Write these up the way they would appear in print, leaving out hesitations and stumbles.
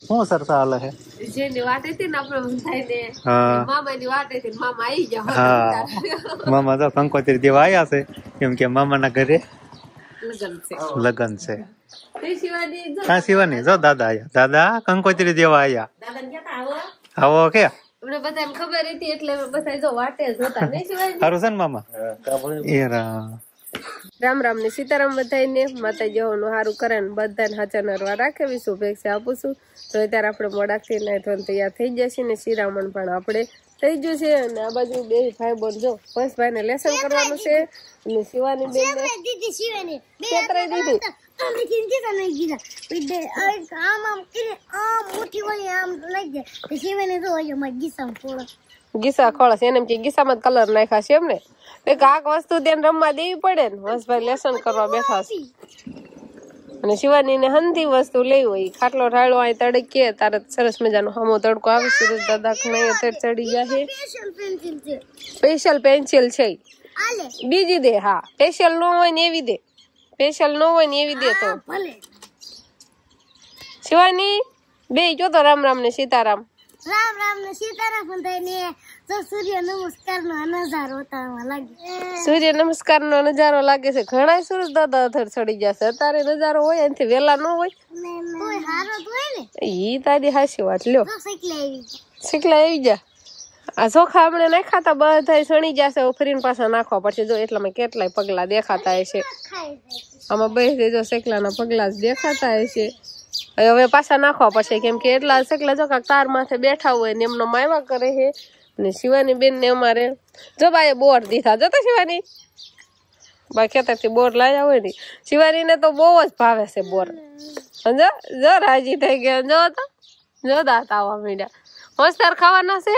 શું સરસા હાલે છે? જેની વાટે હતી ને આપણે બધાને મામાની વાટે થી મામા આવી ગયા. હા, મામા તો કંકોત્રી દેવા આવ્યા છે, કેમ કે મામાના ઘરે લગન છે. હા શિવાની જો દાદા આયા, દાદા કંકોત્રી દેવા આયા. આવો કે આપણે બધાને ખબર હતી એટલે બધા જો વાટે જ હતા ને શિવાની. સારું છે ને મામા? એ રામ રામ ને સીતારામ બધાને. માતાજી હોનું સારું કરે ને બધાને હાચા નરવા રાખે એવી શુભેચ્છા આપું છું. તો અત્યારે આપણે મોડાથી નાઈથોન તૈયાર થઈ જશે ને શિરામણ પણ આપણે થઈ ગયું છે. અને આ બાજુ બે ભાઈ બોલ જો પંચભાઈ ને લેસન કરવાનું છે અને શિવાની બેન ને છેતરાઈ દીધી. ગીસા ખોળસ એને એમ કે ગીસામાં કલર નાખ્યા છે એમને. કાક વસ્તુ ત્યાં રમવા દેવી પડે ને. હંસભાઈ લેસન કરવા બેઠા છે અને શિવાની ને હંધી વસ્તુ લેવી હોય. ખાટલો ઢાળો અહીં તડકે તારે સરસ મજાનો હમો તડકો આવે. સુરજ દાદા ચડી ગયા છે. સ્પેશિયલ પેન્સિલ છે બીજી દે. હા સ્પેશિયલ નો હોય ને એવી દે. સ્પેશિયલ નો હોય ને એવી દે તો. શિવાની બે જો તો રામ રામ ને સીતારામ. રામ રામ ને સીતારામ ને તો સૂર્ય નમસ્કાર નો નજારો લાગે. સૂર્ય નમસ્કાર નો નજારો લાગે છે. ઘણા સૂરજ દાદા અધર ચડી જશે. અત્યારે નજારો હોય એનાથી વેલા ન હોય. ઈ તારી હાસી વાત. લ્યો શીખલા આવી જા. આ ચોખા હમણાં નાઈ ખાતા બધા સણી જશે. ફરીને પાછા નાખવા પડશે. જો એટલામાં કેટલાય પગલા દેખાતા હશે. આમાં બે જો શેકલાના પગલા જ દેખાતા હશે. હવે પાછા નાખવા પડશે કેમ કે એટલા શેકલા જો તાર માથે બેઠા હોય ને એમનો માયવા કરે છે. ને શિવાની બેન ને અમારે જો બાએ બોર દીધા. જોતા શિવાની બા ખેતરથી બોર લાવ્યા હોય ને. શિવાની ને તો બહુ જ ભાવે છે બોર. જો રાજી થઈ ગયા. જો તો જો દાંત આવવા માંડ્યા. હોસ્ટાર ખાવાના છે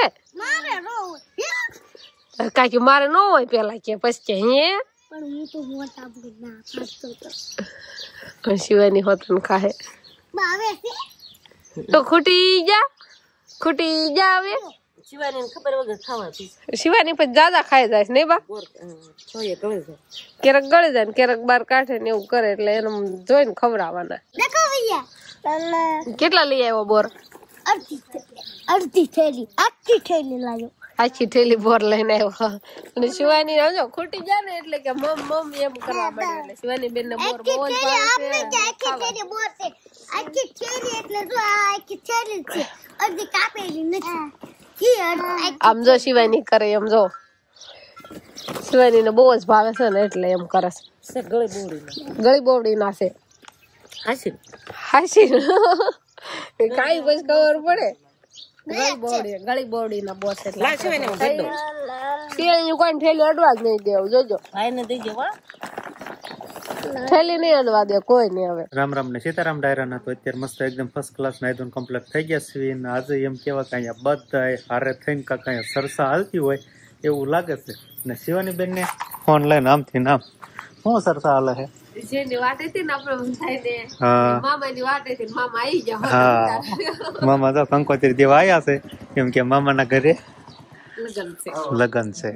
કાકી મારે ન હોય પેલા કે પછી કે હે શિવાની હોતન ખાહે તો ખૂટી જા આવે. શિવાની ખબર વગર ખાવા. શિવાની પછી દાદા ખાઈ જાય નહીં બા. ક્યારેક ગળે જાય ને ક્યારેક બાર કાઢે ને એવું કરે એટલે એને જોઈને ખવડાવવાના. કેટલા લઈ આવ્યો બોર? અડધી થેલી આખી થેલી લાવ્યો. આખી થેલી બોર લઈને આવ્યો. અને શિવાની સમજો ખૂટી જાય ને એટલે કે મમ એમ કરવા માંડે. એટલે શિવાની બેન ને બોર બહુ જ ભાવે છે. આખી થેલી એટલે જો આખી થેલી છે. અડધી કાપેલી નથી. આમ જો શિવાની કરે એમ જો. શિવાની ને બહુ જ ભાવે છે ને એટલે એમ કરે છે. ગળી બોવડી ના છે. હાસી કાઈ બસ ખબર પડે. ગળી બોવડી ના બોસ એટલે કોઈ થેલી અડવા જ નહીં દેવું. જોજો થેલી નહીં અડવા દે કોઈ નહીં. હવે રામ રામ ને સીતારામ ડાયરાના તો અત્યારે મસ્ત એકદમ ફર્સ્ટ ક્લાસ નાઈધોન કમ્પ્લીટ થઈ ગયા છે. આજે એમ કેવા કે અહીંયા બધા હારે થઈને કાંક અહીંયા સરસા હાલતી હોય એવું લાગે છે. ને શિવાની બેન ને ફોન લઈને આમથી નામ શું સરસા હાલે છે? જેની વાટે હતી ને આપણે બધાને મામાની વાટે થી મામા આવી ગયા. હા મામા તો કંકોત્રી દેવા આવ્યા છે, કેમ કે મામાના ઘરે લગન છે.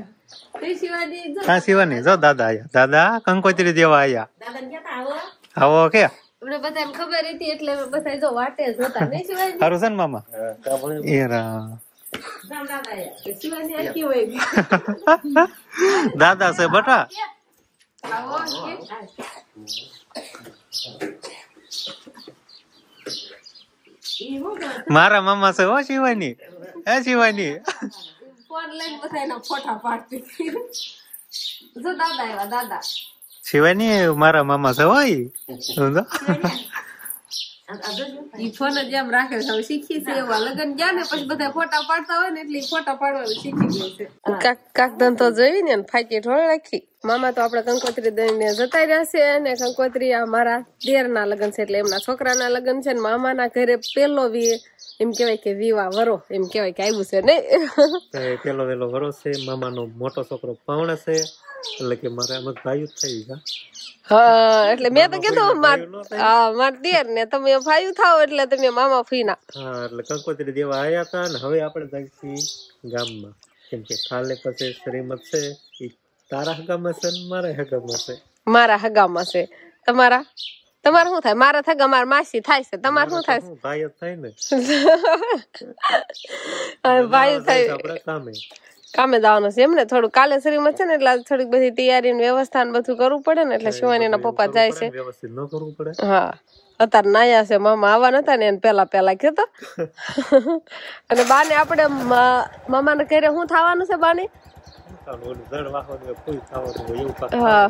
હા શિવાની જો દાદા આયા, દાદા કંકોત્રી દેવા આયા. આવો કે બધાને ખબર હતી એટલે બધા જો વાટે જ હતા ને શિવાની. સારું છે ને મામા? એ દાદા છે બટા. મારા મામા છે હો શિવાની. હે શિવાની ફોન લઈને બધાના ફોટા પાડતી. જો દાદા આવ્યા દાદા. શિવાની મારા મામા છે હોય. ઈ ફોન જ એમ રાખે છે. શીખી છે એવા લગન ગયા ને પછી બધા ફોટા પાડતા હોય ને એટલે ફોટા પાડવાનું શીખી ગઈ છે. કાક ધંધો જોઈ ને ફાકી ઢોળ રાખી. મામા તો આપડે કંકોત્રી દઈને જતા રહ્યા છે. અને કંકોત્રી આ મારા દેર ના લગન છે એટલે એમના છોકરા ના લગન છે. ને મામા ના ઘરે પેલો એમ કેવાય કે વિવાહ વરો એમ કેવાય કે આવ્યું છે ને. પેલો વેલો વરો છે. મામા નો મોટો છોકરો પાવણે છે એટલે કે મારે અમુક ભાઈ જ થઈ ગયા. હા એટલે મેં તો કીધું માર દેર ને તમે ભાઈ થાવ એટલે તમે મામા ફીના. હા એટલે કંકોત્રી દેવા આવ્યા હતા ને હવે આપણે જઈશું ગામમાં. કેમ કે કાલે પછી શ્રીમત છે. તારા હગામાં છે ને મારા હગામાં છે. મારા હગામાં છે. તમારા તમારે શું થાય? મારે થાય અમારે માસી થાય છે, તમારે શું થાય? ભાઈ જ થાય ને, ભાઈ થાય. આપણે કામે જવાનું છે એમ ને. થોડું કાલે શરીરમાં છે ને એટલે થોડીક બધી તૈયારી વ્યવસ્થા ને બધું કરવું પડે ને, એટલે શિવાની ના પપ્પા જાય છે. વ્યવસ્થિત ન કરવું પડે. હા, અત્યારે નાયા છે. મામા આવવા નતા ને એને પેલા કહેતો. અને બાને આપણે મામાને ઘરે શું થવાનું છે? બાને હા,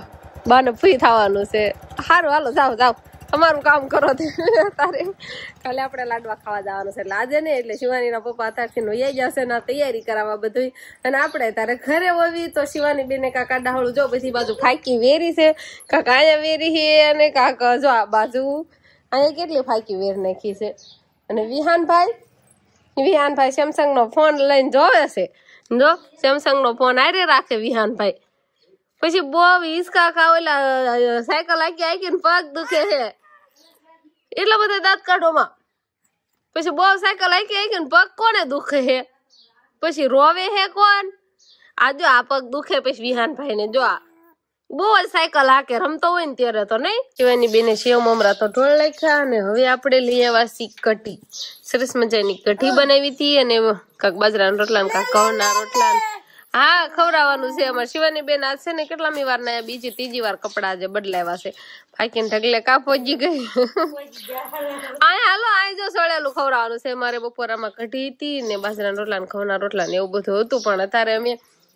બાને ફ્રી થવાનું છે. સારું, હાલો જાઓ તમારું કામ કરો. તારે કાલે આપણે લાડવા ખાવા જવાનું છે એટલે આજે ને, એટલે શિવાની ના પપ્પા અત્યારથી નોઈ જશે ને તૈયારી કરાવવા બધું. અને આપણે તારે ઘરે હોવી તો શિવાની બેને કાકા ડાહળું જો બધી બાજુ ફાકી વેરી છે, કાકા અહીંયા વેરી છે અને કાકા જો આ બાજુ અહીંયા કેટલી ફાકી વેર નાખી છે. અને વિહાનભાઈ સેમસંગ નો ફોન લઈને જોવે છે. જો સેમસંગ નો ફોન આરે રાખે વિહાનભાઈ. પછી બહુ હિસકા ખાવેલા સાયકલ આખી પગ દુખે છે, એટલા બધા દાંત કાઢોમાં. પછી બહુ સાયકલ આખી ને પગ કોને દુખે છે? પછી રોવે હે કોણ? આ જો આ પગ દુખે. પછી વિહાનભાઈ ને જો આ બહુ જ સાયકલ હાકે રમતો હોય ને ત્યારે તો નહીં. શિવાની બેને સેવ મમરા તો ઢોળ નાખ્યા. અને હવે આપણે લઈ આવ્યા સી કઢી. સરસ મજાની કઢી બનાવી હતી. અને કાંક બાજરાના રોટલા ને કાંક ઘઉંના રોટલા. હા, ખવડાવવાનું છે અમારે શિવાની બેન. આજ છે ને કેટલામી વાર ના બીજી ત્રીજી વાર કપડા જે બદલાવ્યા છે. ફાકીને ઢગલે કા પહોંચી ગઈ. હાલો આ જો સળેલું ખવડાવવાનું છે મારે. બપોરામાં કઢી હતી ને બાજરાના રોટલા ને ઘઉંના રોટલા ને એવું બધું હતું. પણ અત્યારે અમે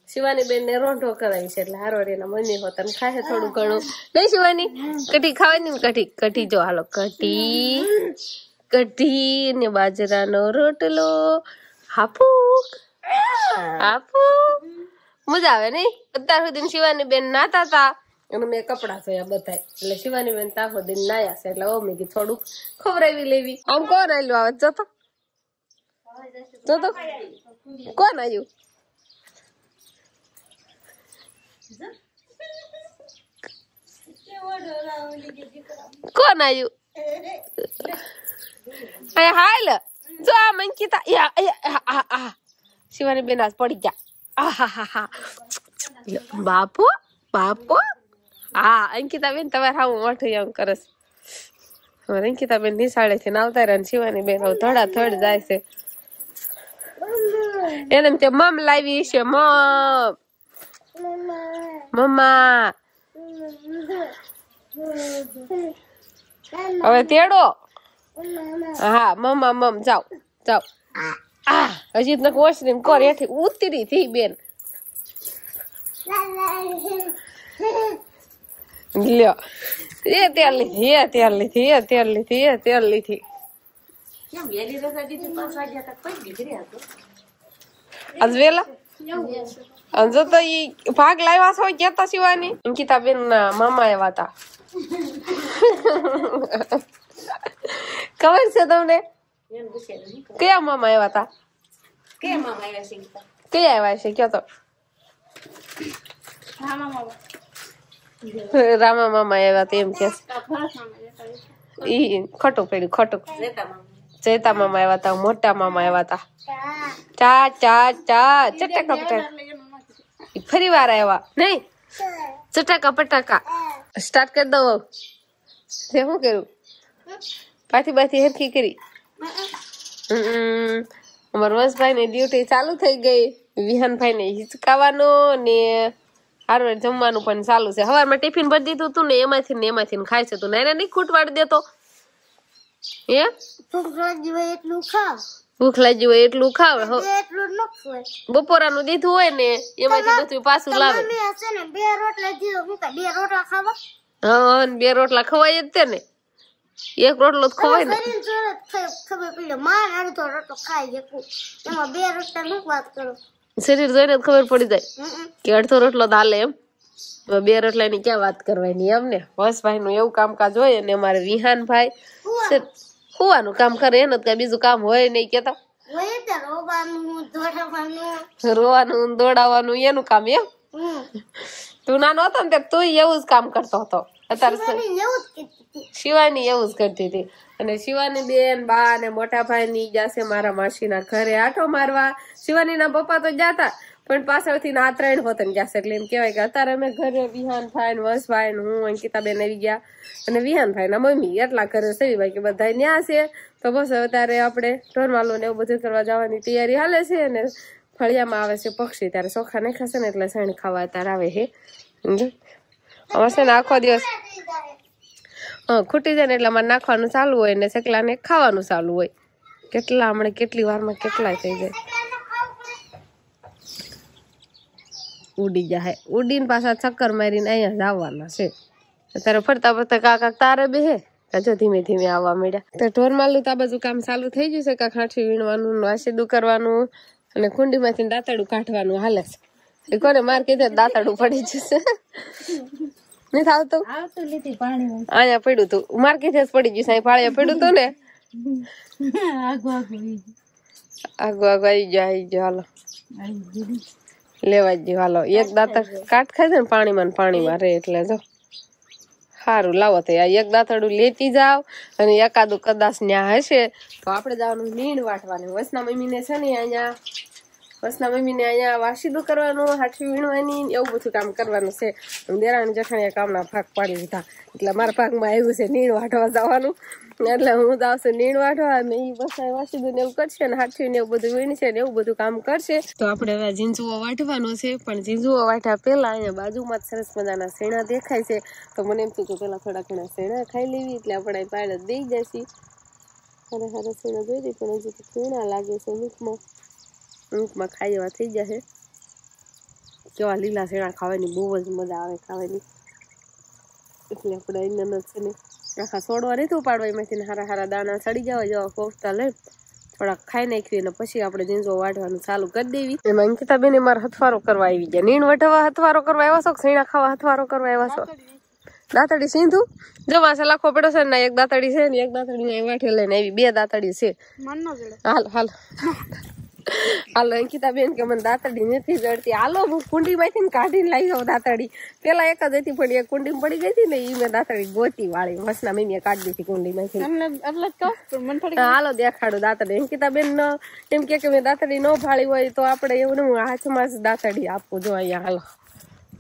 શિવાની બેન ને રોંઢો કરાવી છે એટલે હારવાડી ના મમ્મી હોતા ને ખાય થોડું ઘણું. નહીં શિવાની, કઢી ખાવાની ને? કઢી જો હાલો, કઢી ને બાજરાનો રોટલો. હાફૂક મજા આવે નઈ. અત્યાર સુધી શિવાની બેન નાતા હતા અને મેં કપડા ધોયા બધા. એટલે શિવાની બેન ત્યાં સુધી નાયા છે એટલે મેં કીધું થોડુંક ખવડાવી લેવી. આમ કોણ આવેલું આવે? જોતો કોણ આવ્યું? કોણ આવ્યું? હાલ જો આ મંકિતા. શિવાની બેન આજ પડી ગયા. બાપુ હા, અંકિતા બેન તમારે આવું મોઢું એમ કરે છે. અંકિતા બેન નિશાળે થી આવતા રહ્યા. શિવાની બેન ધડાધડ જાય છે. એને તે મમ લાવી છે. મમ્મા હવે તેડો. હા મમ્મા જાઓ. હજી તો વોશરૂમ કોર એથી ઉતરી થી બેન. લ્યો એ તેલ લીધી. આજ વેલા જો તો ઈ ભાગ લાવ્યા છો કેતા શિવાની. અંકિતા બેન ના મામા એવા હતા. ખબર છે તમને? કયા મામા એવા હતા? કયા આવ્યા છે કયો તો? રામા મામા આવ્યા એમ કે ઈ ખોટું પડ્યું. જેતા મામા આવ્યા હતા. મોટા મામા આવ્યા હતા. ચા ચટકા ફરી વાર આવ્યા નહીં. ચટકા પટાકા સ્ટાર્ટ કરી દો. શું કર્યું? પાથી હરખી કરી. અમારા વંશભાઈ ની ડ્યુટી ચાલુ થઈ ગઈ. વિહાનભાઈ ને હિચકાવાનું ને હારવાર જમવાનું પણ ચાલુ છે. સવારમાં ટિફિન ભરી દીધું તું ને એમાંથી ખાય છે. તું નાના નહીં ખૂટવાડી દેતો? ભૂખ લાગી હોય એટલું ખાવ. બપોરાનું દીધું હોય ને એમાંથી બધું પાછું લાવે. હા, 2 રોટલા ખવાય જ તે ને. 1 રોટલો ખવાય ને. શરીર જોઈને ખબર પડી જાય કે અડધો રોટલો દાલે એમ. 2 રોટલા ની ક્યાં વાત કરવાની એમ ને. વસભાઈ નું એવું કામકાજ હોય. અને અમારે વિહાનભાઈ હોવાનું કામ કરે. એનું કઈ બીજું કામ હોય નહીં કેતા. રોવાનું દોડાવવાનું એનું કામ એમ. તું નાનો હતો ને તું એવું જ કામ કરતો હતો. અત્યારે શિવાની એવું જ કરતી હતી. અને શિવાની બેન બા ને મોટા ભાઈ ની જશે મારા માસી ના ઘરે આટો મારવા. શિવાની ના પપ્પા તો જાતા પણ પાછળથી ના 3 હોતન ગયા છે એટલે એમ કહેવાય કે અત્યારે અમે ઘરે વિહાનભાઈ વસભાઈ હું અંકિતાબેન આવી ગયા અને વિહાનભાઈ ના મમ્મી એટલા ઘરે સેવીભાઈ કે બધા ન્યા છે. તો બસ અત્યારે આપણે ઢોરમાલો ને એવું બધું કરવા જવાની તૈયારી હાલે છે અને ફળિયામાં આવે છે પક્ષી ત્યારે ચોખા નાખાશે ને એટલે સણ ખાવા અત્યારે આવે છે. અમારે છે ને આખો દિવસ ખૂટી જાય ને એટલે અમારે નાખવાનું ચાલુ હોય ને ચકલા ને ખાવાનું ચાલુ હોય. કેટલા હમણાં કેટલી વારમાં કેટલાય થઈ જાય. ઉડી જાય ઉડીને પાછા ચક્કર મારીને અહીંયા જવાના છે. અત્યારે ફરતા ફરતા કાકા તારે બે હે જો ધીમે ધીમે આવવા મળ્યા. તો ઢોરમાલું તો આ બાજુ કામ ચાલુ થઈ ગયું છે. કાંઠી વીણવાનું વાસીદું કરવાનું અને કુંડીમાંથી દાંતડું કાઢવાનું હાલે છે. એ કોને માર કીધે દાંતડું પડી જશે નહીં આવતું અહીંયા પડ્યું તું માર કીધે જ પડી ગયું. સાહેબ પાળિયા પડ્યું તું ને આગુ આવી ગયો હાલો લેવા જ હાલો. એક દાંતર કાટ ખાય છે ને પાણીમાં રે એટલે જો સારું લાવો તો એક દાંતડું લેતી જાવ અને એકાદું કદાચ ન્યા હશે તો આપણે જવાનું નીણ વાટવાનું. વસના મમ્મીને છે ને અહીંયા વાસીદું કરવાનું હાઠી વીણવાની એવું બધું કામ કરવાનું છે. દેરાણી જેઠાણીએ કામના ભાગ પાડી દીધા એટલે મારા ભાગમાં આવ્યું છે નીણ વાટવા જવાનું. એટલે હું તો આવશે નીણ વાટવા અને એ બસ વાસીદું ને એવું કરશે ને હાઠી ને એવું બધું વીણશે ને એવું બધું કામ કરશે. તો આપણે હવે ઝીંઝુઓ વાટવાનો છે પણ ઝીંઝુઓ વાટ્યા પેલા અહીંયા બાજુમાં જ સરસ મજાના શેણા દેખાય છે. તો મને એમ થયું કે પેલા થોડા ઘણા શેણા ખાઈ લેવી એટલે આપણે પાયણ દઈ જશે. સારા શેણા જોઈ દઈ પણ હજુ તો શેણા લાગે છે ઊંઘમાં ખાઈ એવા થઈ જશે. કેવા લીલા શેણા ખાવાની બહુ જ મજા આવે ખાવાની. એટલે આપણે અહીંયા છે ને આખા છોડવા નથી ઉપાડવા એમાંથી હારા દાણા સડી જવા જેવા કોફતા લઈ થોડાક ખાઈ નાખવી અને પછી આપણે ઝીંઝો વાટવાનું ચાલુ કરી દેવી. એમાં અંકિતાબેન મારે હથવારો કરવા આવી ગયા. નીણ વટવા હથવારો કરવા આવ્યા છો શેણા ખાવા હથવારો કરવા આવ્યા છો? દાંતડી સીંધું જો વાસે લાખો પડ્યો છે ને એક દાંતડી છે ને એક દાંતડી વાઠે લઈને આવી. 2 દાંતડી છે. હાલ હાલો અંકિતાબેન કે મને દાંતડી નથી જડતી. હાલો હું કુંડી માંથી કાઢીને લાવી જાઉં દાંતડી. પેલા એક જ હતી પણ એ કુંડી પડી ગઈ હતી ને એ મેં દાંતડી ગોતી વાળી મસના મમ્મીએ કાઢી દીધી કુંડી માંથી. હાલો દેખાડું દાંતડી. અંકિતાબેન એમ કે મેં દાંતડી ન ફાળી હોય તો આપણે એવું ને હાથમાં જ દાંતડી આપવું. જો અહીંયા હાલો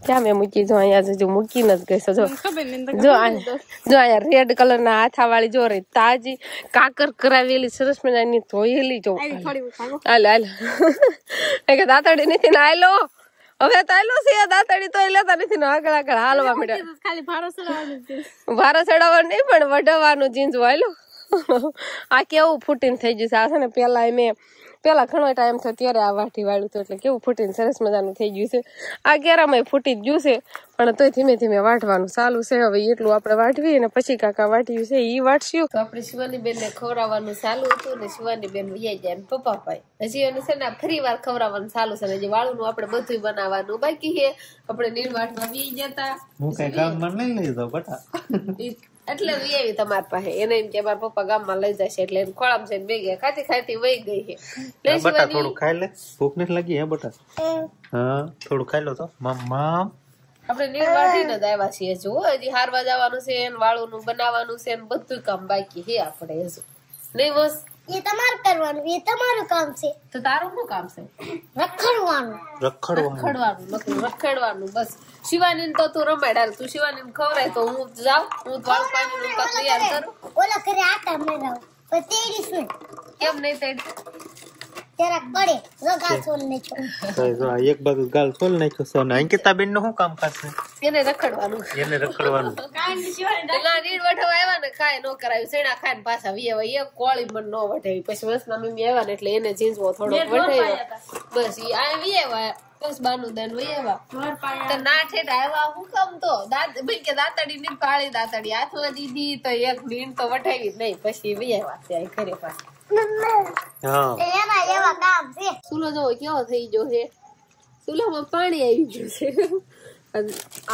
ક્યાં મેં મૂકી જો અહીંયા જો મૂકીને જ ગઈ. જો અહીંયા રેડ કલર ના હાથા વાળી જો રે તાજી કાકર કરાવેલી સરસ મજાની ધોયેલી જો હાલ કે દાંતડી નથી ને આયલો હવે તો આયલો છે દાંતડી તો લેતા નથી ને આગળ હાલવા મળ્યા. ખાલી ભારો ચડાવવાનું નહીં પણ વઢવાનું જીન્સ વાયલો. આ કેવું ફૂટીને થઈ ગયું છે. આ છે ને પેલા ઘણો ટાઈમ થયો ત્યારે આ વાટી વાળું હતું એટલે કેવું ફૂટીને સરસ મજાનું થઈ ગયું છે. આ કેરામાં ફૂટી જ ગયું છે પણ તોય ધીમે ધીમે વાટવાનું ચાલુ છે. હવે એટલું આપણે વાટવી ને પછી કાકા વાટ્યું છે એ વાટશું. તો આપણે શિવાની બેન ને ખવડાવવાનું ચાલુ હતું ને શિવાની બેન વૈયા જાય ને પપ્પા ભાઈ હજી એને છે ને ફરી વાર ખવડાવવાનું ચાલુ છે ને હજી વાળું આપણે બધું બનાવવાનું બાકી છે. આપણે નીણ વાટવા વી જતા હું કઈ ગામમાં લઈ લીધો બટા એટલે એવી તમારી પાસે એને એમ કે મારા પપ્પા ગામમાં લઈ જશે એટલે એને ખોળામ છે બે ગયા ખાતી વહી ગઈ છે. બટા થોડું ખાઈ લે ભૂખ નથી લાગી હે બટા? હા થોડું ખાઈ લો તો મમ્મા. આપણે નીણ વાટીને જ આવ્યા છીએ જો હજી હારવા જવાનું છે વાળું નું બનાવવાનું છે બધું કામ બાકી છે આપણે હજુ નહીં. બસ એ તમારું કરવાનું એ તમારું કામ છે. તો તારું શું કામ છે? રખડવાનું બસ. શિવાની તો તું રમાડ તું શિવાની ખવડાય તો હું જાઉં હું વાળું પાણી નું કામ તૈયાર કરું. ઓલા ઘરે આટા મેળાવ પણ તેડી શું કેમ નહીં તેડી જરા પડે ગાલ છોલ નાખ્યો. જો એક બાજુ ગાલ છોલ નાખ્યો છે અને અંકિતાબેન નું શું કામ કરશે? એને રખડવાનું. પેલા નીણ વઢવા આવ્યા ને કાંઈ ન કરાવ્યું શેણા ખાઈને પાછા વીએ એક કોળી મન ન વઢાવી. પછી વસના મમ્મી આવ્યા ને એટલે એને ઝીંઝવો થોડો વઢાવ્યો બસ ઈ આ વી આવ્યા બસ બાનું દાન વહી આવ્યા. તો ના ઠેઠ આવ્યા હું કામ તો ભાઈ કે દાંતડી ની પાળી દાંતડી હાથમાં દીધી તો એક નીણ તો વઢાવી જ નહીં પછી વહી આવ્યા ત્યાં ઘરે પાછા. સુલો જો કેવો થઈ ગયો છે. સુલામાં પાણી આવી ગયું છે.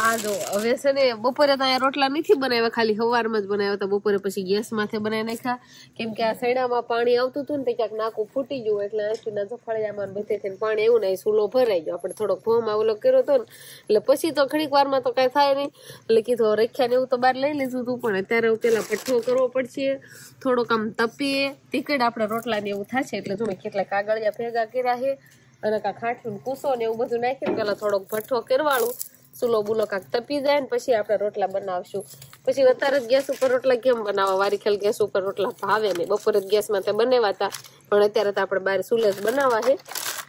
આ જો હવે છે ને બપોરે તો અહીંયા રોટલા નથી બનાવ્યા ખાલી સવારમાં જ બનાવ્યા હતા. બપોરે પછી ગેસ માથે બનાવી નાખ્યા કેમ કે આ શેણામાં પાણી આવતું હતું ને તે ક્યાંક નાકું ફૂટી ગયું એટલે આંખીના જફળિયામાં બધે થઈને પાણી એવું ને સુલો ભરાઈ ગયો. આપણે થોડોક ભોમાં ઓલો કર્યો હતો ને એટલે પછી તો ઘડીક વારમાં તો કઈ થાય નહીં એટલે કીધું રખ્યા ને એવું તો બહાર લઈ લીધું હતું પણ અત્યારે પેલા પઠ્ઠો કરવો પડશે થોડોક આમ તપીએ તીકડ આપણે રોટલા ને એવું થશે એટલે જો કેટલા કાગળિયા ભેગા કર્યા છે અને કાંક ખાઠું કૂસો ને એવું બધું નાખીને પેલા થોડોક ભઠ્ઠો કરવાળું, ચૂલો બુલો કાંક તપી જાય ને પછી આપણે રોટલા બનાવશું. પછી અત્યારે જ ગેસ ઉપર રોટલા કેમ બનાવવા, વારી ખેલ ગેસ ઉપર રોટલા ભાવે નહીં. બપોરે જ ગેસમાં તે બનાવ્યા હતા, પણ અત્યારે તો આપણે બહાર ચૂલે જ બનાવવા છે.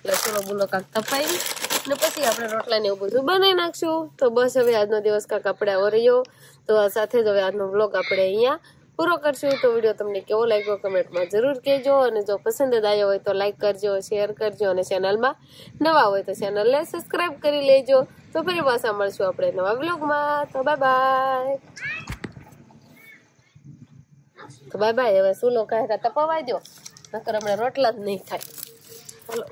એટલે ચૂલો બુલો કાંક તપાવી ને પછી આપણે રોટલા ને એવું બધું બનાવી નાખશું. તો બસ હવે આજનો દિવસ કાંક આપણે રહ્યો. તો આ સાથે જ હવે આજનો વ્લોગ આપણે અહીંયા પૂરો કરશું. તો વિડીયો તમને કેવો લાગ્યો કમેન્ટમાં જરૂર કહેજો, અને જો પસંદ જ આવ્યો હોય તો લાઈક કરજો, શેર કરજો, અને ચેનલમાં નવા હોય તો ચેનલને સબસ્ક્રાઈબ કરી લેજો. તો ફરી પાછા મળશું આપણે નવા વ્લોગમાં. તો બાય બાય. તો બાય બાય. હવે શું લોકો તપવા દો, નકર હમણાં રોટલા જ નહીં થાય. ચાલો.